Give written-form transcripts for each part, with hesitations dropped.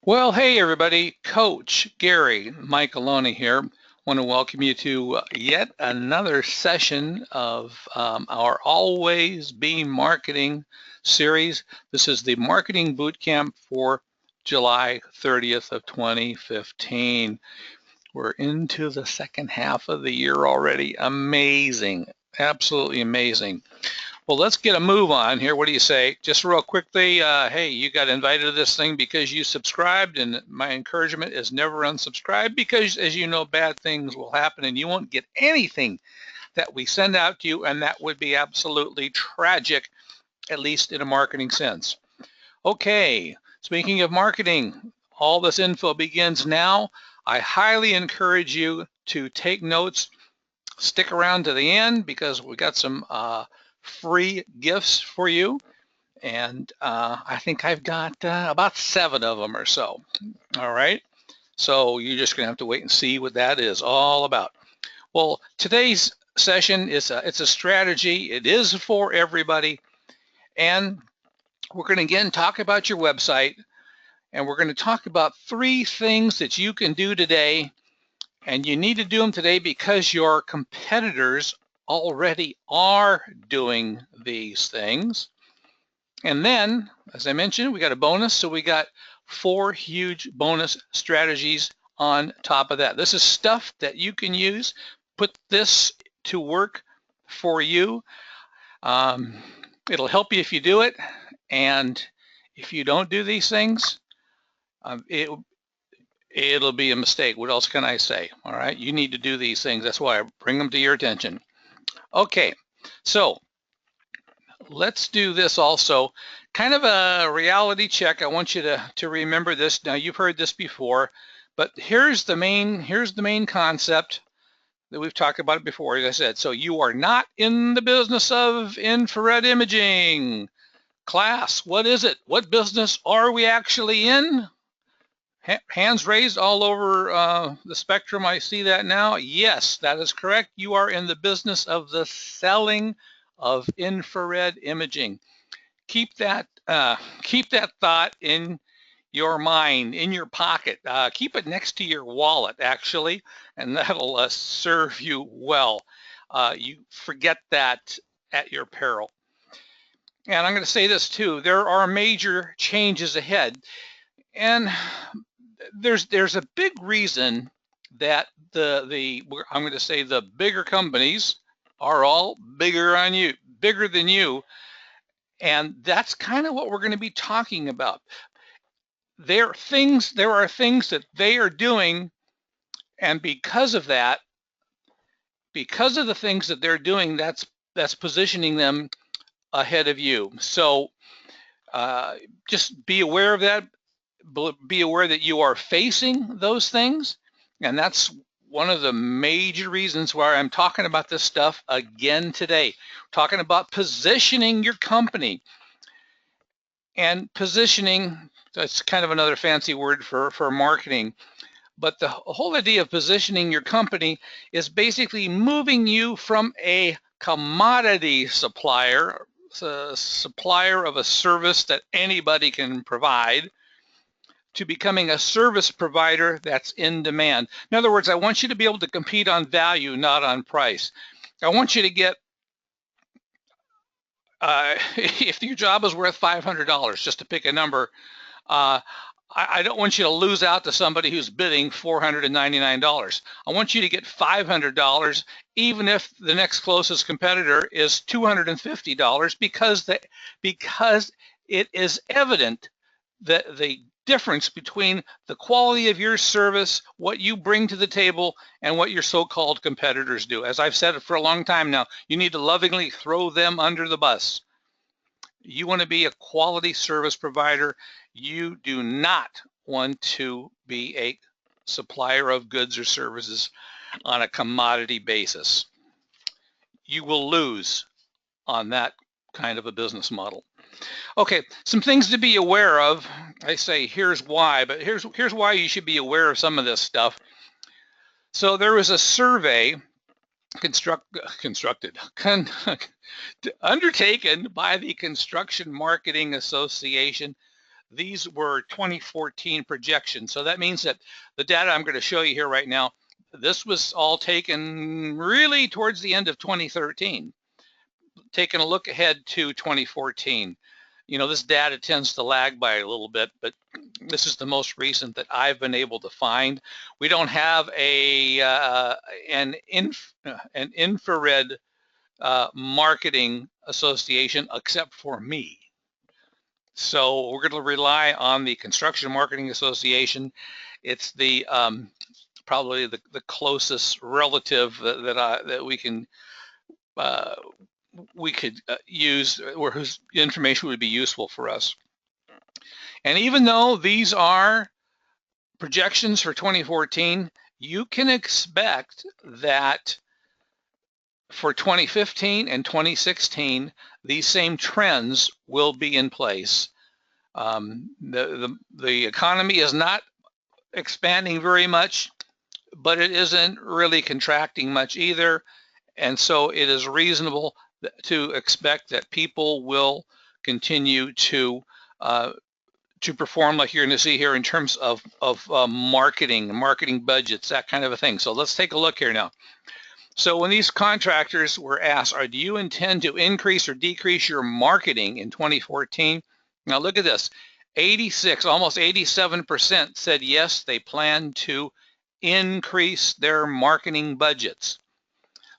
Well, hey everybody, Coach Gary Michaeloni here. Want to welcome you to yet another session of our Always Be Marketing series. This is the Marketing Bootcamp for July 30th of 2015. We're into the second half of the year already. Amazing, absolutely amazing. Well, let's get a move on here. What do you say? Just real quickly, hey, you got invited to this thing because you subscribed, and my encouragement is never unsubscribe because, as you know, bad things will happen and you won't get anything that we send out to you, and that would be absolutely tragic, at least in a marketing sense. Okay, speaking of marketing, all this info begins now. I highly encourage you to take notes, stick around to the end because we got some free gifts for you, and I think I've got about 7 of them or so. All right, so you're just gonna have to wait and see what that is all about. Well, today's session is it's a strategy. It is for everybody, and we're going to again talk about your website, and we're going to talk about 3 things that you can do today, and you need to do them today because your competitors already are doing these things. And then, as I mentioned, we got a bonus, so we got 4 huge bonus strategies on top of that. This is stuff that you can use. Put this to work for you. It'll help you if you do it, and if you don't do these things, it'll be a mistake. What else can I say? All right, you need to do these things. That's why I bring them to your attention. Okay, so let's do this also. Kind of a reality check. I want you to remember this. Now, you've heard this before, but here's the main concept that we've talked about it before, as I said. So you are not in the business of infrared imaging. Class, what is it? What business are we actually in? Hands raised all over the spectrum. I see that now. Yes, that is correct. You are in the business of the selling of infrared imaging. Keep that thought in your mind, in your pocket. Keep it next to your wallet, actually, and that'll serve you well. You forget that at your peril. And I'm going to say this too: there are major changes ahead, and there's a big reason that I'm going to say the bigger companies are all bigger than you, and that's kind of what we're going to be talking about. There are things that they are doing, and because of that, because of the things that they're doing, that's positioning them ahead of you. So just be aware of that. Be aware that you are facing those things, and that's one of the major reasons why I'm talking about this stuff again today. Talking about positioning your company. And positioning, that's kind of another fancy word for marketing. But the whole idea of positioning your company is basically moving you from a commodity supplier, a supplier of a service that anybody can provide, to becoming a service provider that's in demand. In other words, I want you to be able to compete on value, not on price. I want you to get, if your job is worth $500, just to pick a number, I don't want you to lose out to somebody who's bidding $499. I want you to get $500, even if the next closest competitor is $250, because it is evident that the difference between the quality of your service, what you bring to the table, and what your so-called competitors do. As I've said it for a long time now, you need to lovingly throw them under the bus. You want to be a quality service provider. You do not want to be a supplier of goods or services on a commodity basis. You will lose on that kind of a business model. Okay, some things to be aware of. I say here's why, but here's why you should be aware of some of this stuff. So there was a survey undertaken by the Construction Marketing Association these were 2014 projections. So that means that the data I'm going to show you here right now, this was all taken really towards the end of 2013. Taking a look ahead to 2014. This data tends to lag by a little bit, but this is the most recent that I've been able to find. We don't have an infrared marketing association except for me. So we're going to rely on the Construction Marketing Association. It's the probably the closest relative that we could use, or whose information would be useful for us. And even though these are projections for 2014, you can expect that for 2015 and 2016, these same trends will be in place. The economy is not expanding very much, but it isn't really contracting much either. And so it is reasonable to expect that people will continue to perform, like you're going to see here, in terms of marketing budgets, that kind of a thing. So let's take a look here now. So when these contractors were asked, do you intend to increase or decrease your marketing in 2014? Now look at this, 86, almost 87% said yes, they plan to increase their marketing budgets.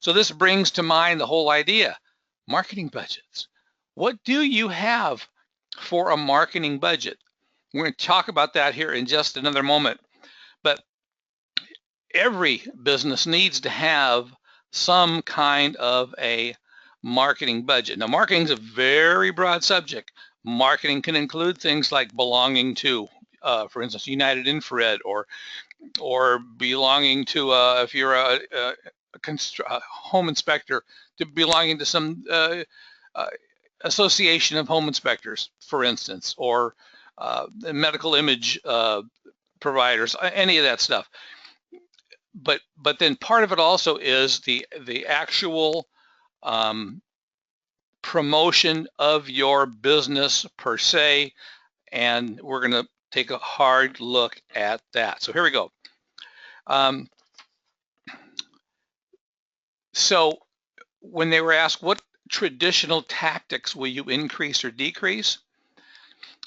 So this brings to mind the whole idea, marketing budgets. What do you have for a marketing budget? We're going to talk about that here in just another moment. But every business needs to have some kind of a marketing budget. Now, marketing is a very broad subject. Marketing can include things like belonging to, for instance, United Infrared, or belonging to, if you're a home inspector, to belonging to some association of home inspectors, for instance, or medical image providers, any of that stuff. But then part of it also is the actual promotion of your business per se, and we're going to take a hard look at that. So here we go. So when they were asked, what traditional tactics will you increase or decrease?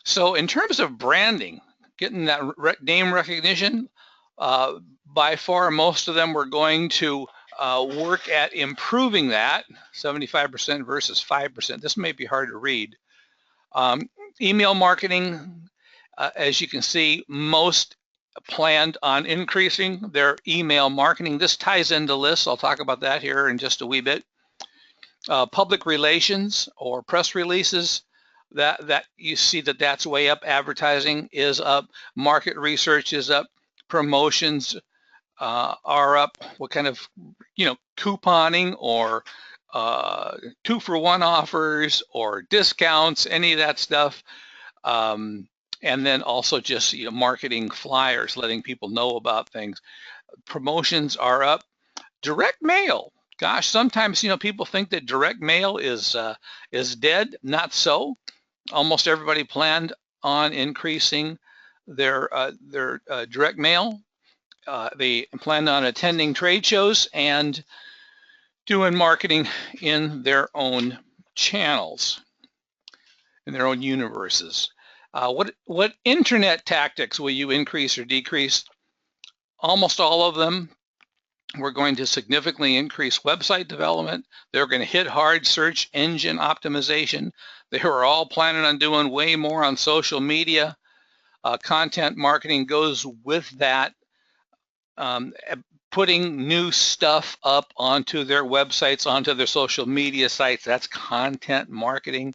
So in terms of branding, getting that name recognition, by far most of them were going to work at improving that, 75% versus 5%. This may be hard to read. Email marketing, as you can see, most planned on increasing their email marketing. This ties into lists. I'll talk about that here in just a wee bit. Public relations or press releases, that you see that's way up. Advertising is up. Market research is up. Promotions are up. What kind of, couponing or 2-for-1 offers or discounts, any of that stuff. And then also just marketing flyers, letting people know about things. Promotions are up. Direct mail. Gosh, sometimes people think that direct mail is dead. Not so. Almost everybody planned on increasing their direct mail. They planned on attending trade shows and doing marketing in their own channels, in their own universes. What internet tactics will you increase or decrease? Almost all of them. We're going to significantly increase website development. They're going to hit hard search engine optimization. They were all planning on doing way more on social media. Content marketing goes with that. Putting new stuff up onto their websites, onto their social media sites, that's content marketing.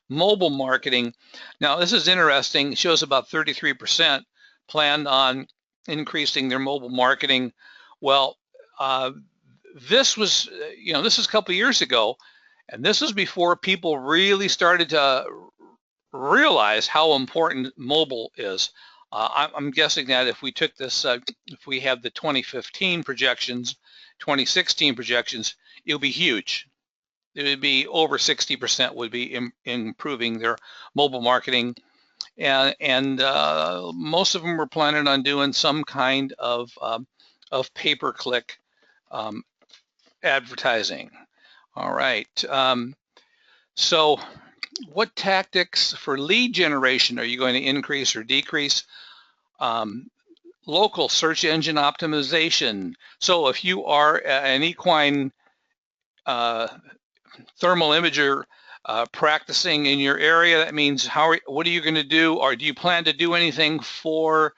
Mobile marketing. Now, this is interesting. It shows about 33% planned on increasing their mobile marketing. Well, this was, this is a couple of years ago, and this was before people really started to realize how important mobile is. I'm guessing that if we took this, if we have the 2015 projections, 2016 projections, it would be huge. It would be over 60% would be improving their mobile marketing. and most of them were planning on doing some kind of pay-per-click advertising. All right. So what tactics for lead generation are you going to increase or decrease? Local search engine optimization. So if you are an equine thermal imager practicing in your area, that means what are you going to do, or do you plan to do anything for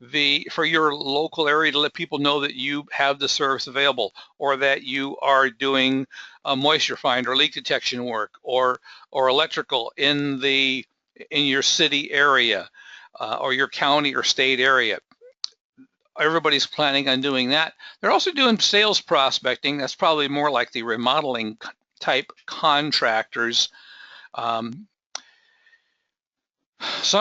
your local area to let people know that you have the service available, or that you are doing moisture find or leak detection work, or electrical in your city area or your county or state area? Everybody's planning on doing that. They're also doing sales prospecting. That's probably more like the remodeling type contractors. Some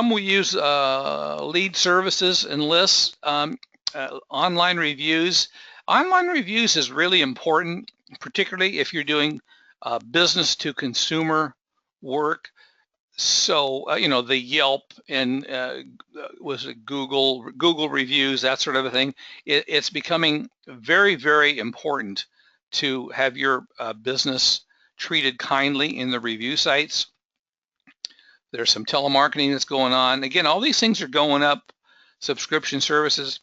will use lead services and lists, online reviews. Online reviews is really important, particularly if you're doing business to consumer work. So, you know, the Yelp and was it Google reviews, that sort of a thing. It's becoming very, very important to have your business treated kindly in the review sites. There's some telemarketing that's going on. Again, all these things are going up. Subscription services.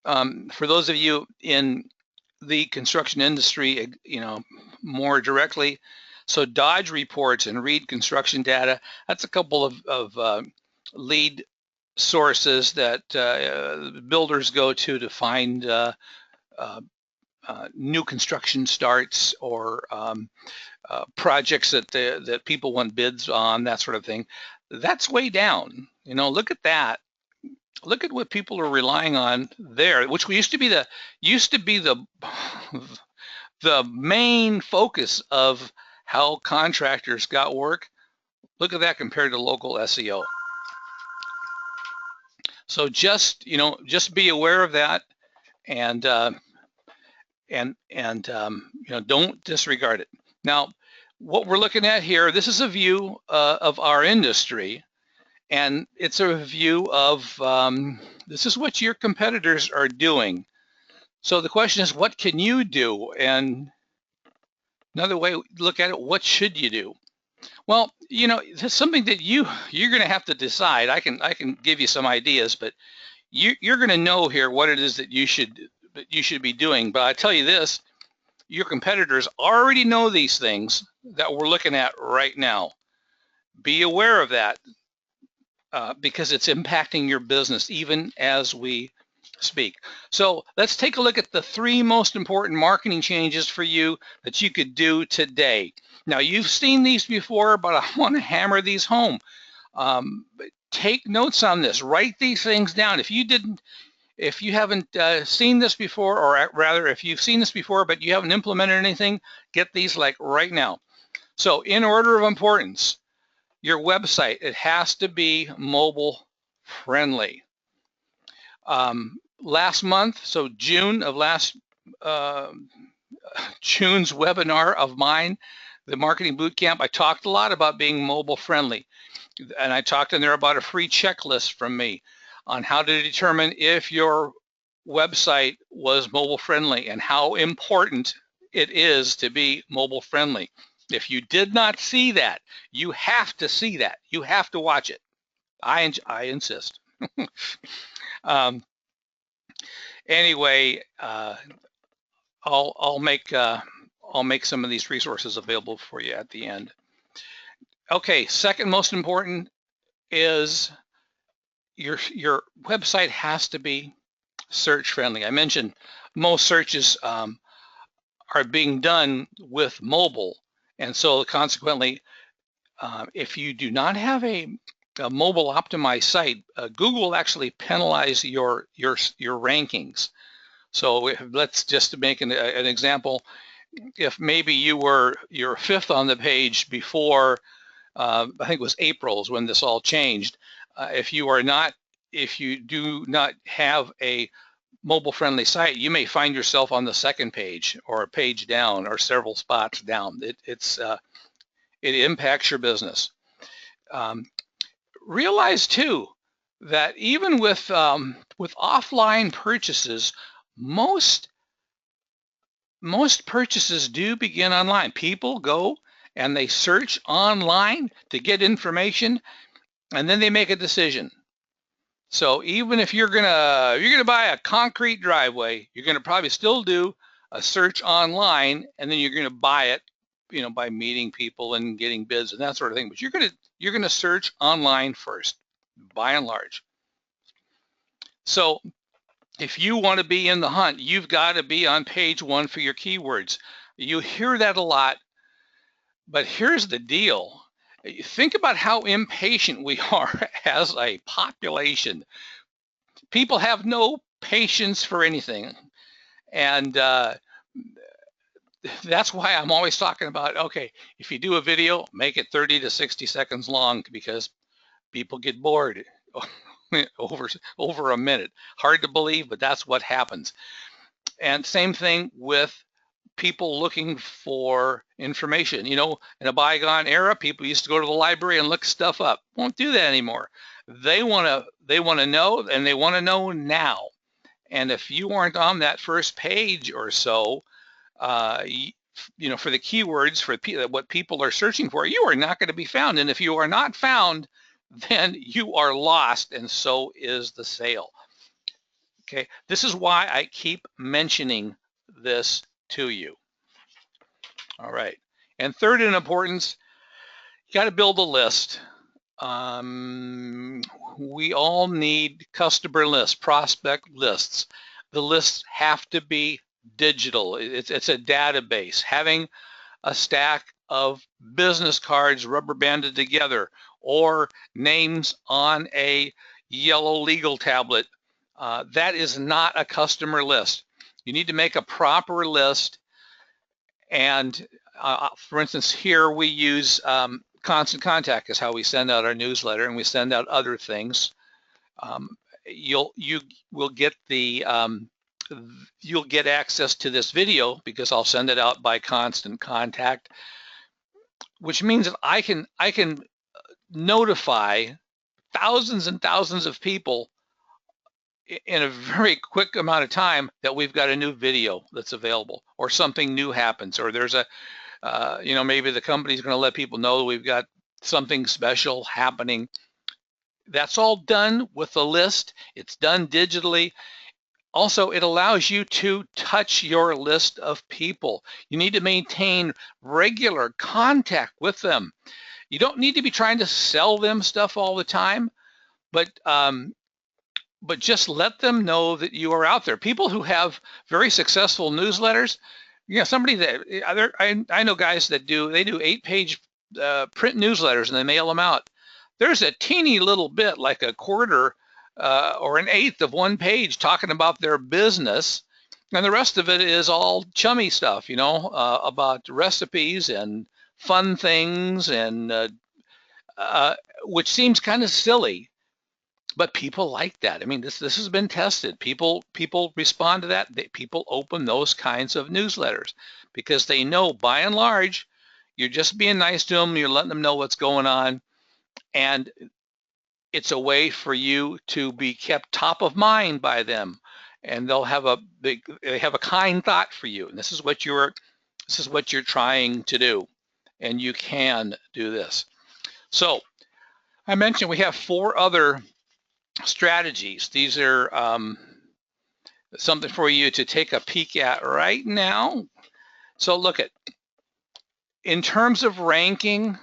For those of you in the construction industry, you know, more directly, so Dodge reports and read construction data. That's a couple of lead sources that builders go to find new construction starts, or projects that people want bids on, that sort of thing. That's way down. You know, look at that. Look at what people are relying on there, which used to be the main focus of how contractors got work. Look at that compared to local SEO. So just be aware of that, and don't disregard it. Now, what we're looking at here, this is a view of our industry, and it's a view of this is what your competitors are doing. So the question is, what can you do? And another way to look at it, what should you do? Well, you know, it's something that you're going to have to decide. I can give you some ideas, but you're going to know here what it is that you should be doing. But I tell you this, your competitors already know these things that we're looking at right now. Be aware of that because it's impacting your business even as we speak. So let's take a look at the 3 most important marketing changes for you that you could do today. Now, you've seen these before, but I want to hammer these home. Take notes on this. Write these things down. If you haven't seen this before, or rather, if you've seen this before but you haven't implemented anything, get these like right now. So in order of importance, your website, it has to be mobile friendly. Last month, so June of June's webinar of mine, the Marketing Bootcamp, I talked a lot about being mobile friendly. And I talked in there about a free checklist from me on how to determine if your website was mobile friendly and how important it is to be mobile friendly. If you did not see that, you have to see that. You have to watch it. I insist. Anyway, I'll make some of these resources available for you at the end. Okay, second most important is your website has to be search friendly. I mentioned most searches are being done with mobile, and so consequently, if you do not have a mobile optimized site, Google will actually penalize your rankings. So let's just make an example. If maybe you're 5th on the page before, I think it was April is when this all changed. If you do not have a mobile friendly site, you may find yourself on the 2nd page or a page down or several spots down. It impacts your business. realize too that even with offline purchases, most purchases do begin online. People go and they search online to get information, and then they make a decision. So even if you're gonna buy a concrete driveway, you're gonna probably still do a search online, and then you're gonna buy it, by meeting people and getting bids and that sort of thing. But you're gonna search online first, by and large. So if you want to be in the hunt, you've got to be on page 1 for your keywords. You hear that a lot, but here's the deal. Think about how impatient we are as a population. People have no patience for anything. And that's why I'm always talking about, okay, if you do a video, make it 30 to 60 seconds long, because people get bored over a minute. Hard to believe, but that's what happens. And same thing with people looking for information. In a bygone era, people used to go to the library and look stuff up. Won't do that anymore. They want to know, and they want to know now. And if you aren't on that first page or so, for the keywords, for what people are searching for, you are not going to be found. And if you are not found, then you are lost, and so is the sale. Okay, this is why I keep mentioning this to you. All right, and third in importance, you got to build a list. We all need customer lists, prospect lists. The lists have to be digital. It's a database. Having a stack of business cards rubber banded together, or names on a yellow legal tablet, that is not a customer list. You need to make a proper list. And for instance, here we use Constant Contact is how we send out our newsletter, and we send out other things. You will get you'll get access to this video because I'll send it out by Constant Contact, which means that I can notify thousands and thousands of people in a very quick amount of time that we've got a new video that's available, or something new happens, or there's maybe the company's going to let people know that we've got something special happening. That's all done with a list. It's done digitally. Also, it allows you to touch your list of people. You need to maintain regular contact with them. You don't need to be trying to sell them stuff all the time, but just let them know that you are out there. People who have very successful newsletters, somebody that I know guys that do 8-page print newsletters, and they mail them out. There's a teeny little bit, like a quarter or an eighth of one page, talking about their business, and the rest of it is all chummy stuff, about recipes and fun things, and which seems kind of silly. But people like that. I mean, this has been tested. People respond to that. People open those kinds of newsletters because they know, by and large, you're just being nice to them. You're letting them know what's going on, and it's a way for you to be kept top of mind by them, and they have a kind thought for you. And this is what you're trying to do, and you can do this. So I mentioned we have 4 other strategies. These are something for you to take a peek at right now. So look at, in terms of ranking,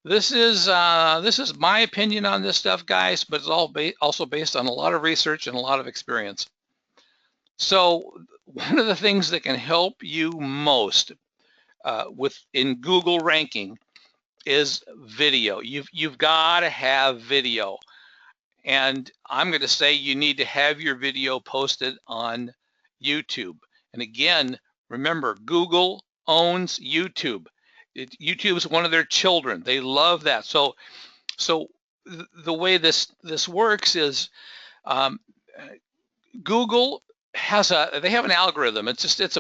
this is my opinion on this stuff, guys, but it's all also based on a lot of research and a lot of experience. So one of the things that can help you most in Google ranking is video. You've got to have video. And I'm going to say you need to have your video posted on YouTube. And again, remember, Google owns YouTube. YouTube is one of their children. They love that. So the way this works is Google they have an algorithm. It's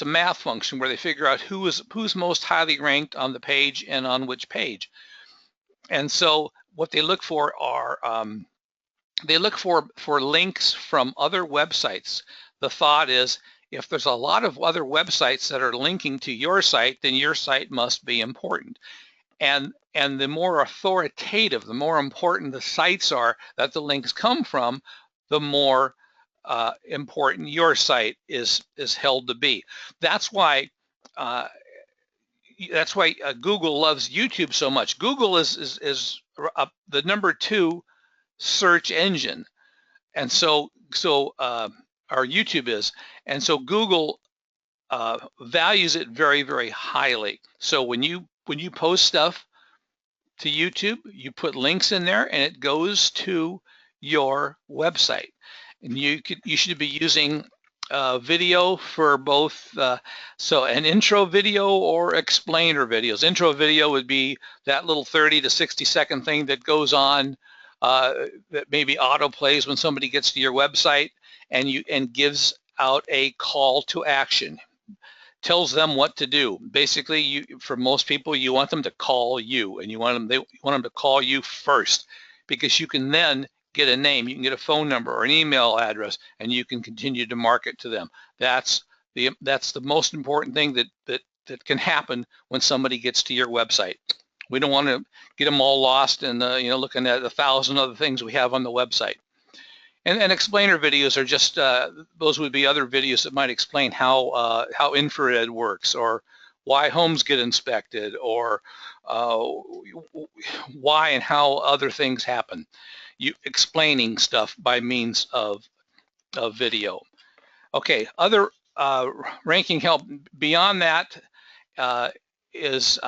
a math function where they figure out who's most highly ranked on the page and on which page. And so what they look for are they look for links from other websites. The thought is, if there's a lot of other websites that are linking to your site, then your site must be important. And the more authoritative, the more important the sites are that the links come from, the more important your site is held to be. That's why Google loves YouTube so much. Google is the #2 search engine, and so our YouTube is, and so Google values it very, very highly. So when you post stuff to YouTube, you put links in there, and it goes to your website. And you should be using video for both. So an intro video or explainer videos. Intro video would be that little 30 to 60 second thing that goes on that maybe auto plays when somebody gets to your website, and gives out a call to action. Tells them what to do. Basically, for most people, you want them to call you, and you want them to call you first, because you can then get a name, you can get a phone number or an email address, and you can continue to market to them. That's the most important thing that can happen when somebody gets to your website. We don't want to get them all lost and looking at 1,000 other things we have on the website. And explainer videos are just, those would be other videos that might explain how infrared works, or why homes get inspected, or why and how other things happen. You explaining stuff by means of video. Okay, other ranking help beyond that is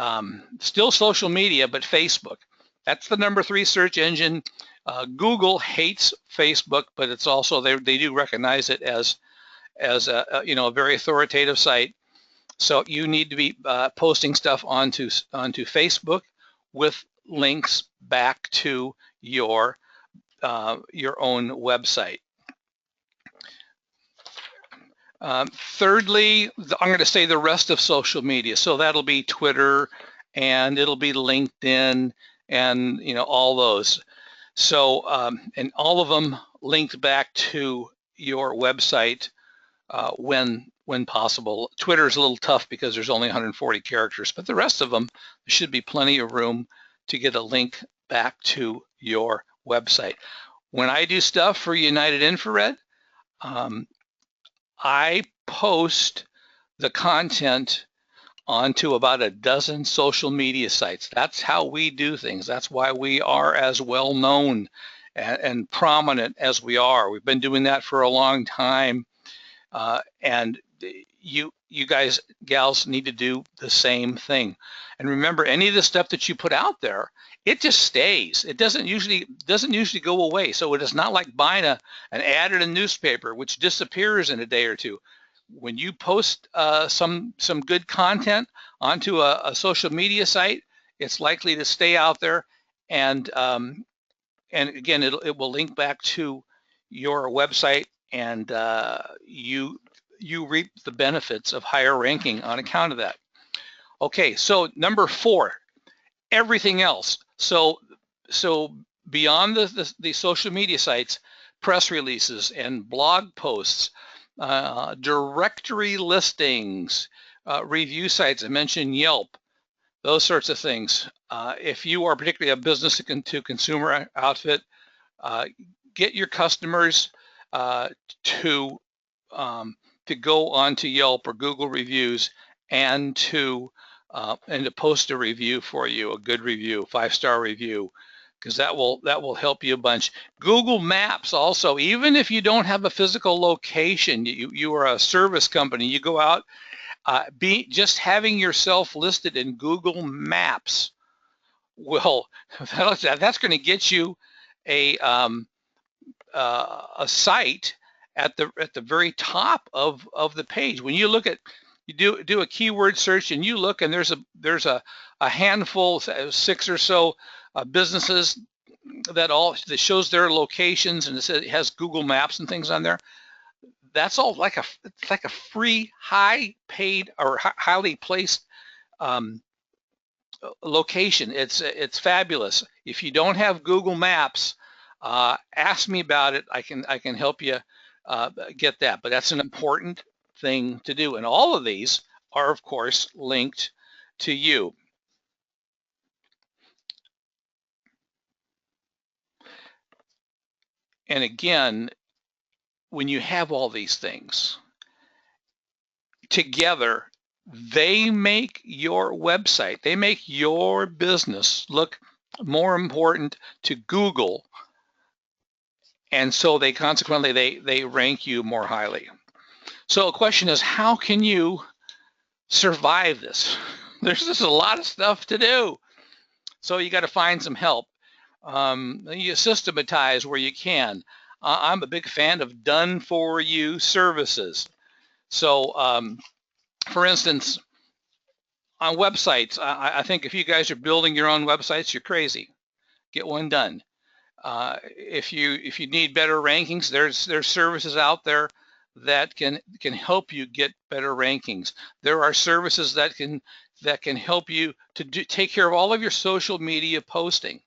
still social media, but Facebook. That's the #3 search engine. Google hates Facebook, but it's also they do recognize it as a very authoritative site. So you need to be posting stuff onto Facebook with links back to your own website. Thirdly, I'm going to say the rest of social media. So that'll be Twitter, and it'll be LinkedIn, and all those. So and all of them linked back to your website when possible. Twitter is a little tough because there's only 140 characters, but the rest of them, there should be plenty of room to get a link back to your website. When I do stuff for United Infrared, I post the content onto about a dozen social media sites. That's how we do things. That's why we are as well known and prominent as we are. We've been doing that for a long time, and you guys, gals, need to do the same thing. And remember, any of the stuff that you put out there, it just stays. It doesn't usually go away. So it is not like buying an ad in a newspaper, which disappears in a day or two. When you post some good content onto a social media site, it's likely to stay out there, and again, it will link back to your website, and you reap the benefits of higher ranking on account of that. Okay, so #4, everything else. So beyond the social media sites, press releases and blog posts, directory listings, review sites. I mentioned Yelp, those sorts of things. If you are particularly a business to consumer outfit, get your customers to go onto Yelp or Google reviews and to post a review for you, a good review, 5-star review, because that will help you a bunch. Google Maps also, even if you don't have a physical location, you are a service company, you go out, just having yourself listed in Google Maps will, that's going to get you a site at the very top of the page. When you look at, you do a keyword search and you look, and there's a handful, 6 or so businesses that shows their locations, and it has Google Maps and things on there. That's all like a free, high paid or highly placed location. It's fabulous. If you don't have Google Maps, ask me about it. I can help you get that. But that's an important thing to do. And all of these are, of course, linked to you. And again, when you have all these things together, they make your website, they make your business look more important to Google. And so they consequently, they rank you more highly. So the question is, how can you survive this? There's just a lot of stuff to do. So you got to find some help. You systematize where you can. I'm a big fan of done-for-you services. So, for instance, on websites, I think if you guys are building your own websites, you're crazy. Get one done. If you need better rankings, there's services out there that can help you get better rankings. There are services that can help you to take care of all of your social media posting.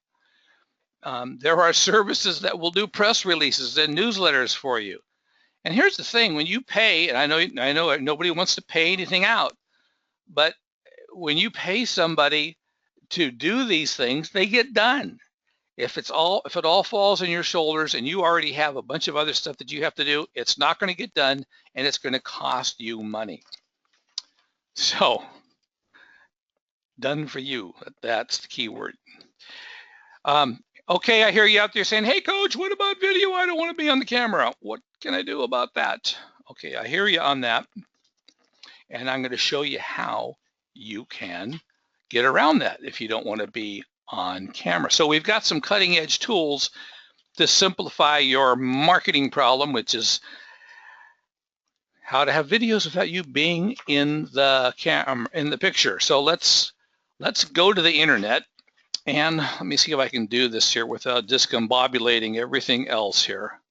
There are services that will do press releases and newsletters for you. And here's the thing: when you pay, and I know nobody wants to pay anything out, but when you pay somebody to do these things, they get done. If it all falls on your shoulders and you already have a bunch of other stuff that you have to do, it's not going to get done, and it's going to cost you money. So, done for you. That's the key word. Okay, I hear you out there saying, hey, coach, what about video? I don't want to be on the camera. What can I do about that? Okay, I hear you on that. And I'm going to show you how you can get around that if you don't want to be on camera. So we've got some cutting edge tools to simplify your marketing problem, which is how to have videos without you being in the picture. So let's go to the internet, and let me see if I can do this here without discombobulating everything else here.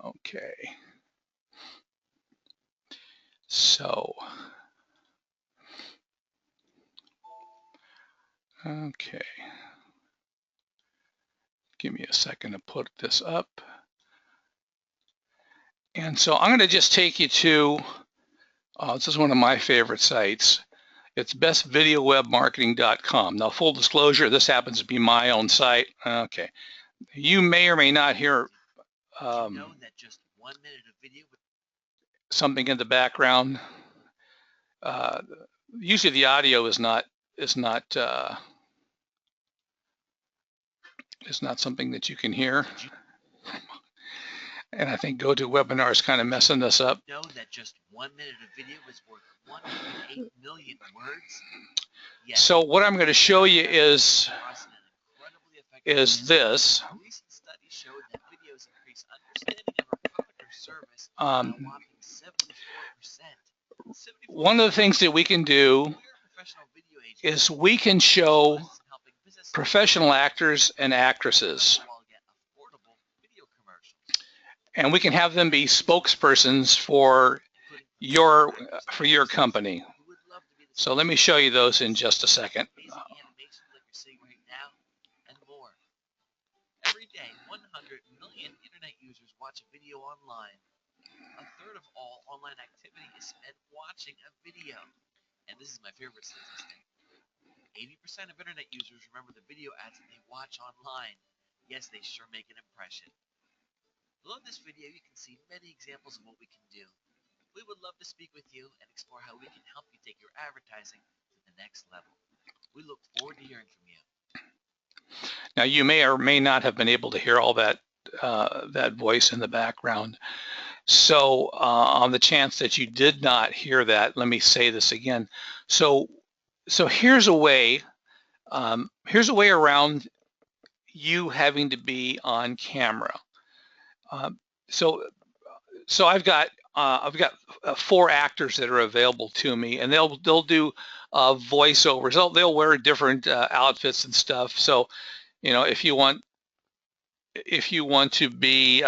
Okay. So, okay. Give me a second to put this up. And so I'm going to just take you to, this is one of my favorite sites. It's bestvideowebmarketing.com. Now, full disclosure, this happens to be my own site. Okay. You may or may not hear something in the background. Usually the audio is not something that you can hear. And I think GoToWebinar is kind of messing this up. Know that just 1 minute of video is worth 1.8 million words? Yes. So what I'm going to show you is this. A recent study showed that videos increase understanding of a product or service by a whopping 74%. One of the things that we can do is we can show professional actors and actresses, and we can have them be spokespersons for your company. So let me show you those in just a second. Every day, 100 million internet users watch a video online. A third of all online activity is spent watching a video. And this is my favorite statistic. 80% of internet users remember the video ads that they watch online. Yes, they sure make an impression. Below this video, you can see many examples of what we can do. We would love to speak with you and explore how we can help you take your advertising to the next level. We look forward to hearing from you. Now, you may or may not have been able to hear all that voice in the background. So on the chance that you did not hear that, let me say this again. So here's a way around you having to be on camera. So I've got 4 actors that are available to me, and they'll do voiceovers. They'll wear different outfits and stuff. So, you know, if you want to be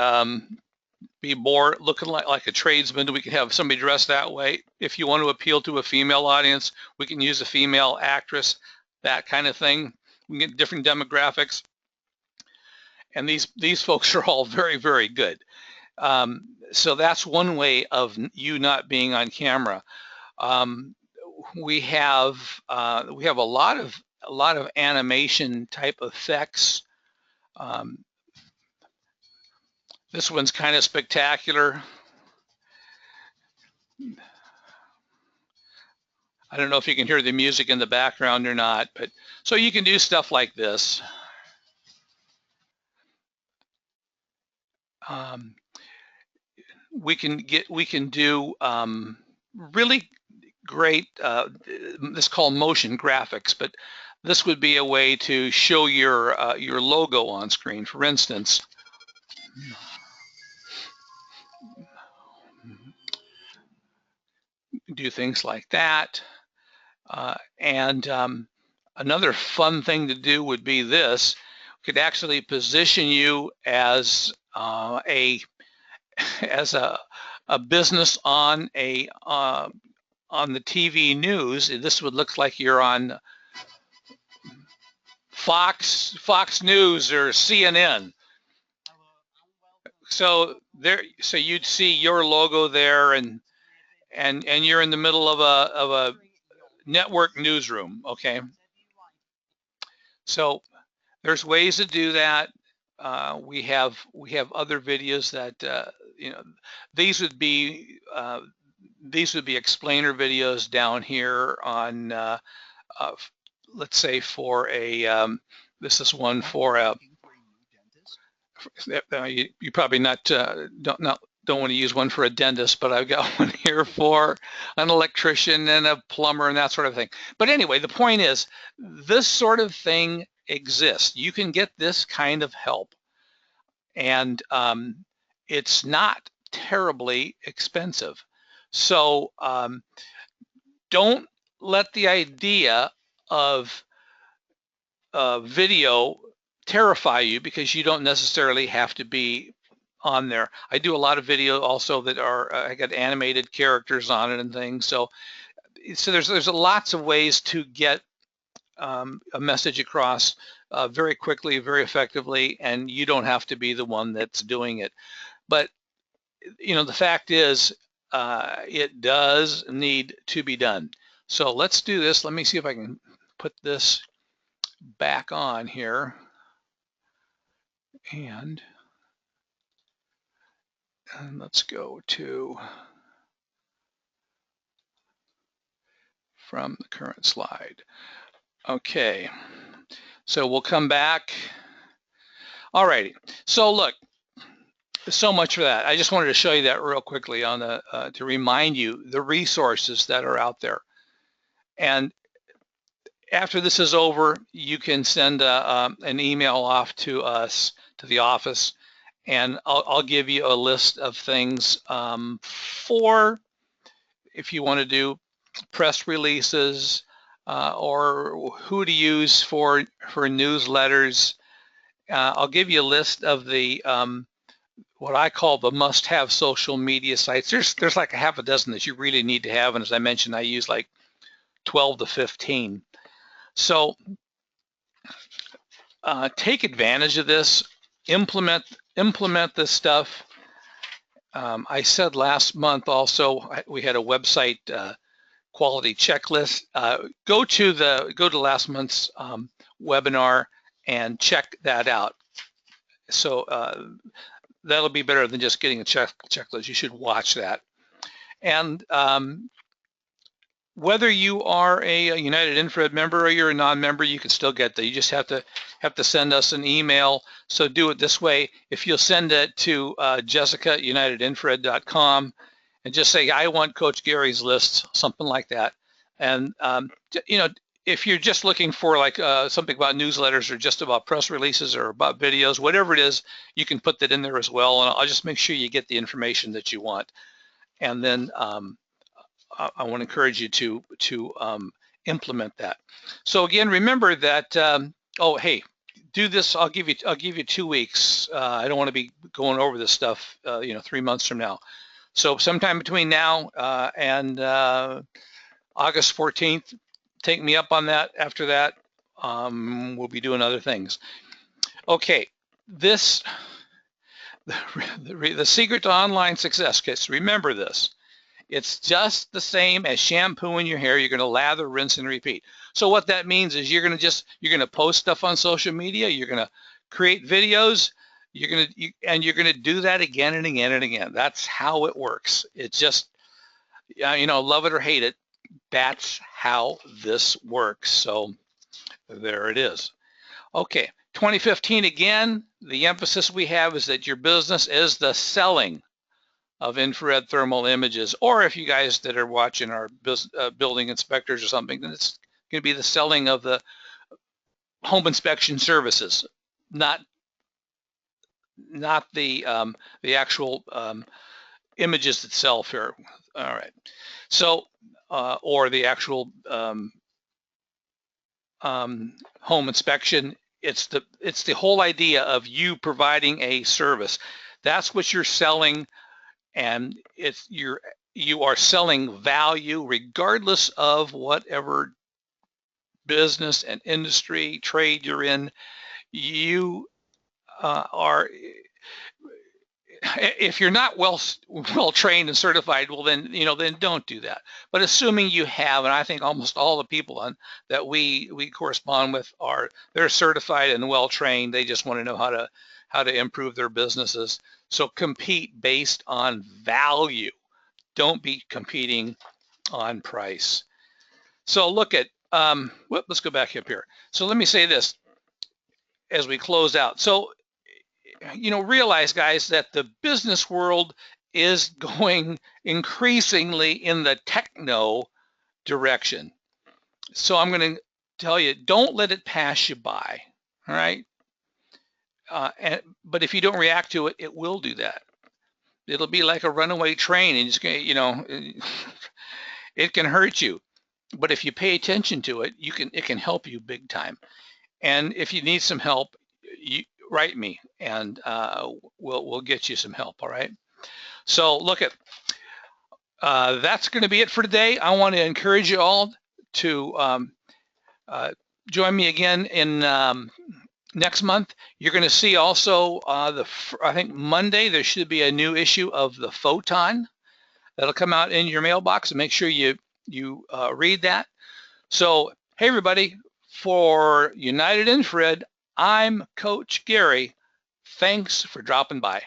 more looking like a tradesman, we can have somebody dressed that way. If you want to appeal to a female audience, we can use a female actress. that kind of thing. We get different demographics, and these folks are all very, very good. So that's one way of you not being on camera. We have a lot of animation type effects. This one's kind of spectacular. I don't know if you can hear the music in the background or not, but so you can do stuff like this. We can do really great. This is called motion graphics, but this would be a way to show your logo on screen. For instance, do things like that. And another fun thing to do would be this. Could actually position you as a business on the TV news. This would look like you're on Fox News or CNN. So you'd see your logo there, and you're in the middle of a network newsroom. Okay. So there's ways to do that. We have other videos that these would be explainer videos down here on let's say for a this is one for a you probably don't want to use one for a dentist, but I've got one here for an electrician and a plumber and that sort of thing. But anyway, the point is, this sort of thing exists. You can get this kind of help, and it's not terribly expensive. So don't let the idea of video terrify you, because you don't necessarily have to be on there. I do a lot of video also that are I got animated characters on it and things. So there's lots of ways to get a message across very quickly, very effectively, and you don't have to be the one that's doing it. But the fact is, it does need to be done. So let's do this. Let me see if I can put this back on here. And let's go to from the current slide. Okay, so we'll come back. All righty, so look, so much for that. I just wanted to show you that real quickly on the to remind you the resources that are out there. And after this is over, you can send an email off to us, to the office, and I'll give you a list of things for if you want to do press releases or who to use for newsletters. I'll give you a list of the what I call the must-have social media sites. There's like a half a dozen that you really need to have, and as I mentioned, I use like 12 to 15. So take advantage of this. Implement this stuff. I said last month also we had a website quality checklist. Go to last month's webinar and check that out. So that'll be better than just getting a checklist. You should watch that. And whether you are a United Infrared member or you're a non-member, you can still get that. You just have to send us an email. So do it this way. If you'll send it to Jessica@unitedinfrared.com and just say, I want Coach Gary's list, something like that. And if you're just looking for like something about newsletters or just about press releases or about videos, whatever it is, you can put that in there as well. And I'll just make sure you get the information that you want. And then I want to encourage you to implement that. So again, remember that. Oh, hey, do this. I'll give you 2 weeks. I don't want to be going over this stuff, 3 months from now. So sometime between now and August 14th, take me up on that. After that, We'll be doing other things. Okay, the secret to online success, kids, remember this. It's just the same as shampooing your hair. You're going to lather, rinse, and repeat. So what that means is you're going to post stuff on social media. You're going to create videos. You're going to do that again and again and again. That's how it works. It's just, love it or hate it. That's how this works. So there it is. Okay, 2015 again. The emphasis we have is that your business is the selling of infrared thermal images, or if you guys that are watching are building inspectors or something, then it's going to be the selling of the home inspection services, not the actual images itself here. All right, so or the actual home inspection. It's the whole idea of you providing a service. That's what you're selling. And you are selling value regardless of whatever business and industry trade you're in. You are, if you're not well trained and certified, well then don't do that. But assuming you have, and I think almost all the people that we correspond with they're certified and well trained. They just want to know how to improve their businesses. So compete based on value. Don't be competing on price. So look at, let's go back up here. So let me say this as we close out. So, realize, guys, that the business world is going increasingly in the techno direction. So I'm going to tell you, don't let it pass you by, all right? But if you don't react to it, it will do that. It'll be like a runaway train, and it's going to, it can hurt you. But if you pay attention to it, it can help you big time. And if you need some help, write me, and we'll get you some help. All right. So look at that's going to be it for today. I want to encourage you all to join me again in next month. You're going to see also I think Monday there should be a new issue of the Photon that'll come out in your mailbox, and make sure you read that. So hey everybody, for United Infrared, I'm Coach Gary. Thanks for dropping by.